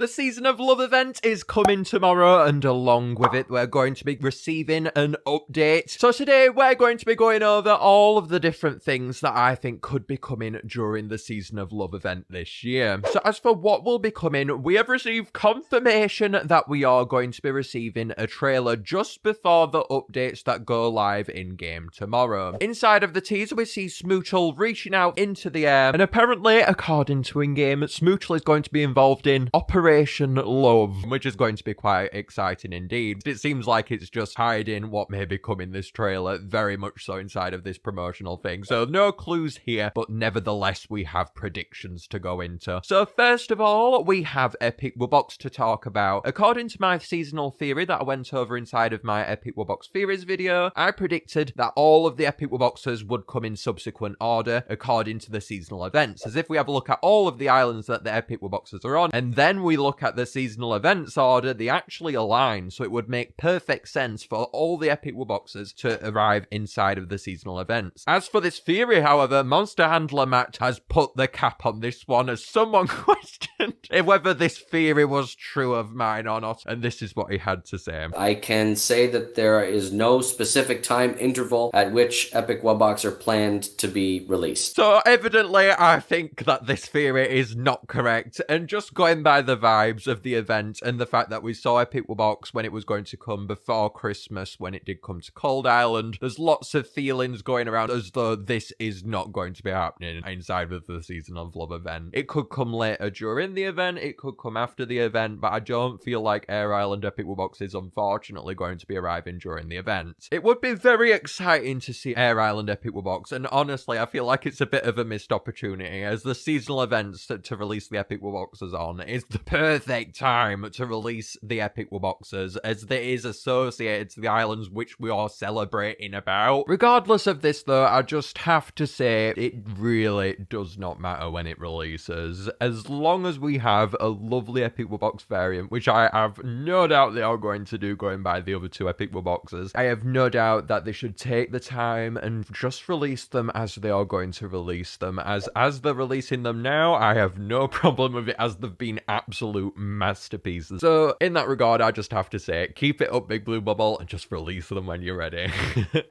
The Season of Love event is coming tomorrow, and along with it, we're going to be receiving an update. So today, we're going to be going over all of the different things that I think could be coming during the Season of Love event this year. So as for what will be coming, we have received confirmation that we are going to be receiving a trailer just before the updates that go live in-game tomorrow. Inside of the teaser, we see Smoochel reaching out into the air, and apparently, according to in-game, Smoochel is going to be involved in Operation Love, which is going to be quite exciting indeed. It seems like it's just hiding what may become in this trailer, very much so inside of this promotional thing. So no clues here, but nevertheless, we have predictions to go into. So first of all, we have Epic Wubbox to talk about. According to my seasonal theory that I went over inside of my Epic Wubbox theories video, I predicted that all of the Epic Wubboxes would come in subsequent order according to the seasonal events. As if we have a look at all of the islands that the Epic Wubboxes are on, and then we look at the seasonal events order, they actually align, so it would make perfect sense for all the Epic Wubboxes to arrive inside of the seasonal events. As for this theory, however, Monster Handler Matt has put the cap on this one as someone questioned whether this theory was true of mine or not, and this is what he had to say. I can say that there is no specific time interval at which Epic Wubbox are planned to be released. So evidently, I think that this theory is not correct, and just going by the vibes of the event and the fact that we saw Epic Wubbox when it was going to come before Christmas, when it did come to Cold Island, there's lots of feelings going around as though this is not going to be happening inside of the Season of Love event. It could come later during the event, it could come after the event, but I don't feel like Air Island Epic Wubbox is unfortunately going to be arriving during the event. It would be very exciting to see Air Island Epic Wubbox, and honestly, I feel like it's a bit of a missed opportunity, as the seasonal events to release the Epic Wubboxes on is the perfect time to release the Epic Wubboxes, as it is associated to the islands which we are celebrating about. Regardless of this though, I just have to say it really does not matter when it releases, as long as we have a lovely Epic Wubbox variant, which I have no doubt they are going to do going by the other two Epic Wubboxes. I have no doubt that they should take the time and just release them as they are going to release them, as they're releasing them now, I have no problem with it, as they've been absolute masterpieces. So in that regard, I just have to say, keep it up, Big Blue Bubble, and just release them when you're ready.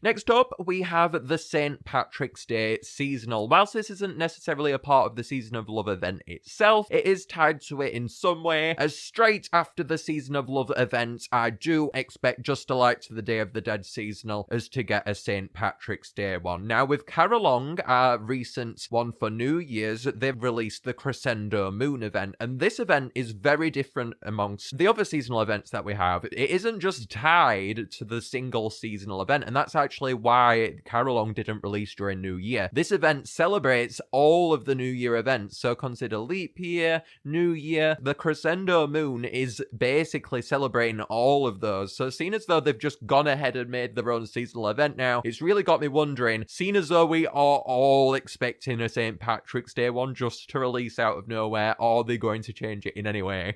Next up, we have the St. Patrick's Day seasonal. Whilst this isn't necessarily a part of the Season of Love event itself, it is tied to it in some way, as straight after the Season of Love event, I do expect Just a Light to the Day of the Dead seasonal as to get a St. Patrick's Day one. Now with Carolong, our recent one for New Year's, they've released the Crescendo Moon event, and this event is very different amongst the other seasonal events that we have. It isn't just tied to the single seasonal event, and that's actually why Carolong didn't release during New Year. This event celebrates all of the New Year events, so consider Leap Year, New Year. The Crescendo Moon is basically celebrating all of those, so seeing as though they've just gone ahead and made their own seasonal event now, it's really got me wondering, seeing as though we are all expecting a St. Patrick's Day one just to release out of nowhere, are they going to change it in any way?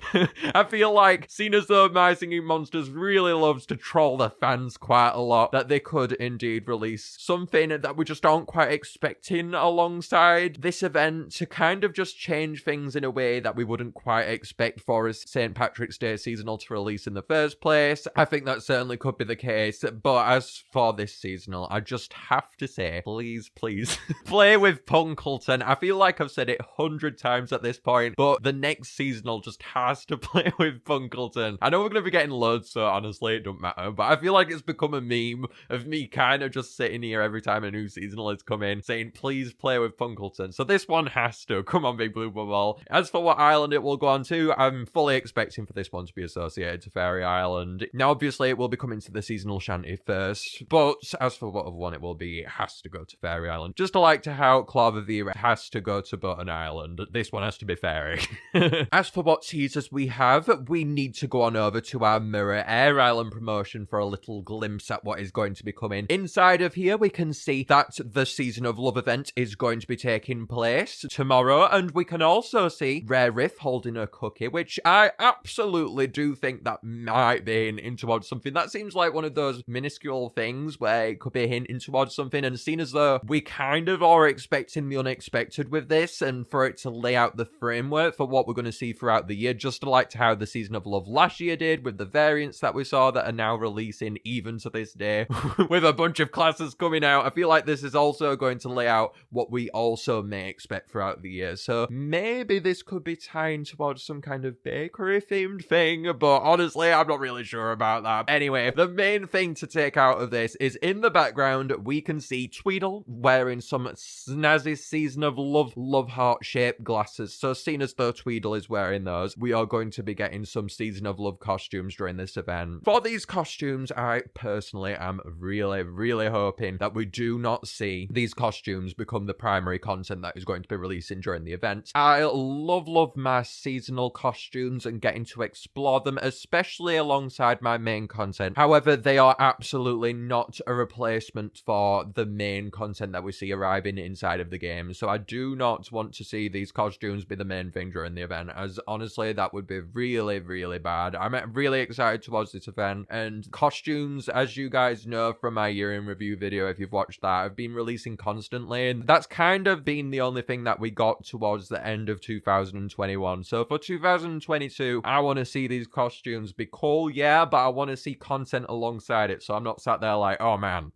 I feel like, seeing as though My Singing Monsters really loves to troll the fans quite a lot, that they could indeed release something that we just aren't quite expecting alongside this event to kind of just change things in a way that we wouldn't quite expect for a St. Patrick's Day seasonal to release in the first place. I think that certainly could be the case, but as for this seasonal, I just have to say, please, play with Punkleton. I feel like I've said it 100 times at this point, but the next seasonal just has to play with Punkleton. I know we're going to be getting loads, so honestly, it don't matter, but I feel like it's become a meme of me kind of just sitting here every time a new seasonal is coming, saying, please play with Punkleton. So this one has to. Come on, Big Blue Bubble. As for what island it will go on to, I'm fully expecting for this one to be associated to Fairy Island. Now, obviously, it will be coming to the seasonal shanty first, but as for what other one it will be, it has to go to Fairy Island. Just like to how Clava Vera has to go to Button Island, this one has to be Fairy. As for what teasers we have, we need to go on over to our Mirror Air Island promotion for a little glimpse at what is going to be coming. Inside of here, we can see that the Season of Love event is going to be taking place tomorrow, and we can also see Rare Riff holding a cookie, which I absolutely do think that might be hinting towards something. That seems like one of those minuscule things where it could be hinting towards something, and seen as though we kind of are expecting the unexpected with this, and for it to lay out the framework for what we're going to see throughout the year, just like how the Season of Love last year did with the variants that we saw that are now releasing even to this day with a bunch of classes coming out. I feel like this is also going to lay out what we also may expect throughout the year. So maybe this could be tying towards some kind of bakery themed thing, but honestly, I'm not really sure about that. Anyway, the main thing to take out of this is in the background, we can see Tweedle wearing some snazzy Season of Love heart shaped glasses. So seeing as though Tweedle is wearing those, we are going to be getting some Season of Love costumes during this event. For these costumes, I personally am really hoping that we do not see these costumes become the primary content that is going to be releasing during the event. I love my seasonal costumes and getting to explore them, especially alongside my main content. However, they are absolutely not a replacement for the main content that we see arriving inside of the game. So I do not want to see these costumes be the main thing during the event, as honestly, that would be really bad. I'm really excited towards this event, and costumes, as you guys know from my year in review video, if you've watched that, I've been releasing constantly, and that's kind of been the only thing that we got towards the end of 2021. So for 2022, I want to see these costumes be cool, yeah, but I want to see content alongside it, so I'm not sat there like, oh man.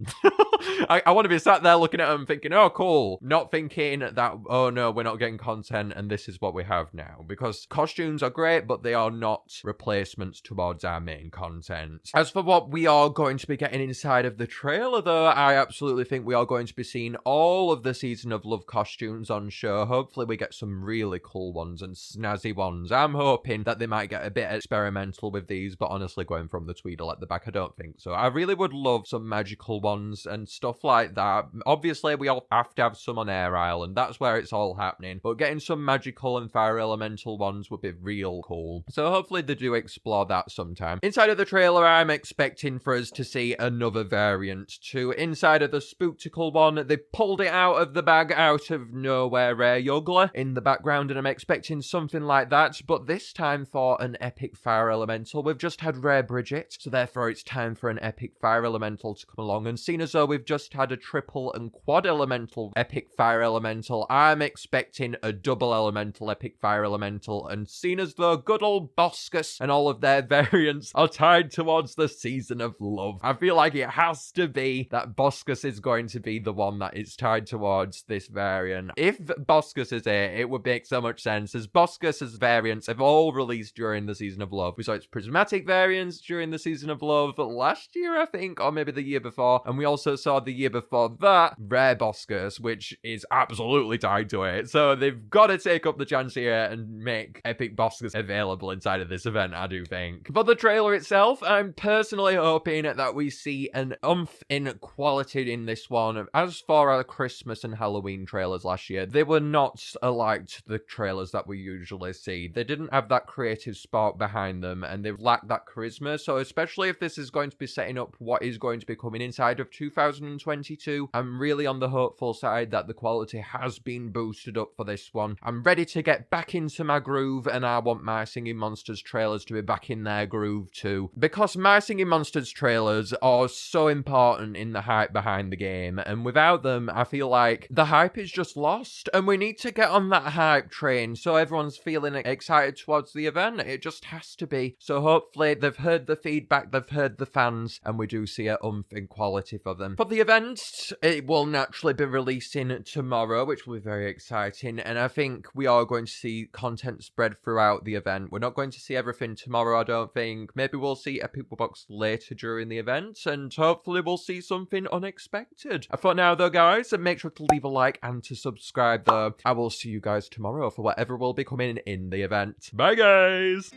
I want to be sat there looking at them thinking, oh cool, not thinking that, oh no, we're not getting content and this is what we have now, because costumes are great, but they are not replacements towards our main content. As for what we are going to be getting inside of the trailer though, I absolutely think we are going to be seeing all of the Season of Love costumes on show. Hopefully we get some really cool ones and snazzy ones. I'm hoping that they might get a bit experimental with these, but honestly, going from the Tweedle at the back, I don't think so. I really would love some magical ones and stuff like that. Obviously, we all have to have some on Air Island. That's where it's all happening. But getting some magical and fire elemental ones would be real cool. So hopefully they do explore that sometime. Inside of the trailer, I'm expecting for us to see another variant too. Inside of the Spooktical one, they pulled it out of the bag out of nowhere, Rare Yuggler in the background, and I'm expecting something like that, but this time for an epic fire elemental. We've just had Rare Bridget, so therefore it's time for an epic fire elemental to come along, and seeing as though we've just had a triple and quad elemental epic fire elemental, I'm expecting a double elemental epic fire elemental, and seeing as though good old Boskus and all of their variants are tied towards the Season of Love, I feel like it has to be that Boskus is going to be the one that is tied towards this variant. If Boskus is it would make so much sense, as Boskus's variants have all released during the Season of Love. We saw its prismatic variants during the Season of Love last year, I think, or maybe the year before, and we also saw the year before that Rare Boskus, which is absolutely tied to it. So they've got to take up the chance here and make epic Boskus available inside of this event, I do think. For the trailer itself, I'm personally hoping that we see an oomph in quality in this one. As for our Christmas and Halloween trailers last year, they were not alike to the trailers that we usually see. They didn't have that creative spark behind them, and they've lacked that charisma. So especially if this is going to be setting up what is going to be coming inside of 2022, I'm really on the hopeful side that the quality has been boosted up for this one. I'm ready to get back into my groove, and I want my Singing Monsters trailers to be back in their groove too, because my Singing Monsters trailers are so important in the hype behind the game, and without them, I feel like the hype is just lost, and we need to get on that hype train so everyone's feeling excited towards the event. It just has to be. So hopefully they've heard the feedback, they've heard the fans, and we do see a oomph in quality for them. For the event, it will naturally be releasing tomorrow, which will be very exciting, and I think we are going to see content spread throughout the event. We're not going to see everything tomorrow, I don't think. Maybe we'll see a people box later during the event, and hopefully we'll see something unexpected. For now though, guys, make sure to leave a like and to subscribe though. I will see you guys tomorrow for whatever will be coming in the event. Bye guys!